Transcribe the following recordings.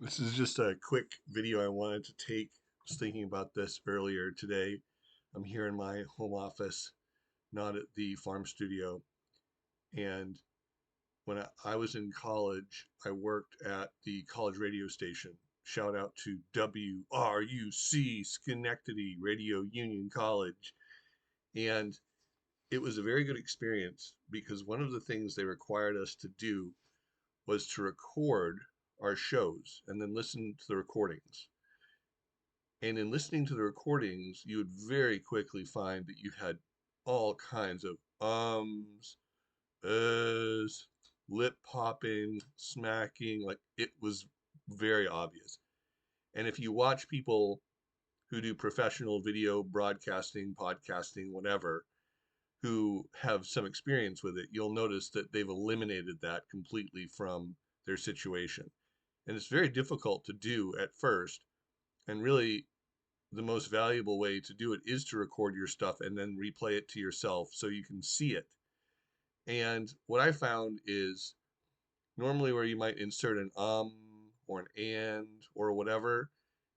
This is just a quick video I wanted to take. I was thinking about this earlier today. I'm here in my home office, not at the farm studio. And when I was in college, I worked at the college radio station. Shout out to WRUC, Schenectady Radio Union College. And it was a very good experience because one of the things they required us to do was to record our shows and then listen to the recordings. And in listening to the recordings, you would very quickly find that you had all kinds of uhs, lip popping, smacking. Like it was very obvious. And if you watch people who do professional video broadcasting, podcasting, whatever, who have some experience with it, you'll notice that they've eliminated that completely from their situation. And it's very difficult to do at first. And really, the most valuable way to do it is to record your stuff and then replay it to yourself so you can see it. And what I found is normally where you might insert an or an and or whatever,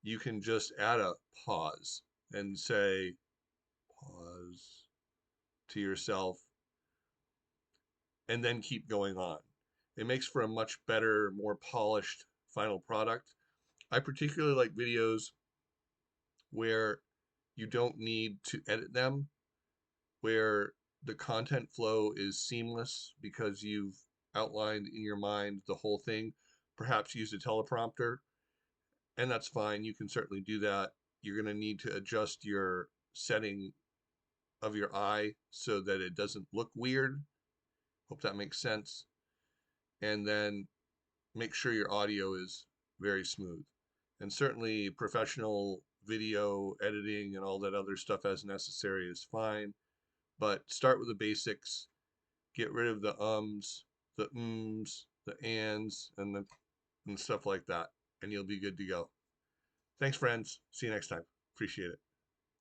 you can just add a pause and say pause to yourself and then keep going on. It makes for a much better, more polished final product. I particularly like videos where you don't need to edit them, where the content flow is seamless because you've outlined in your mind the whole thing, perhaps use a teleprompter, and that's fine. You can certainly do that. You're going to need to adjust your setting of your eye so that it doesn't look weird. Hope that makes sense. And then make sure your audio is very smooth. And certainly professional video editing and all that other stuff as necessary is fine. But start with the basics. Get rid of the the the ands, and stuff like that, and you'll be good to go. Thanks, friends. See you next time. Appreciate it.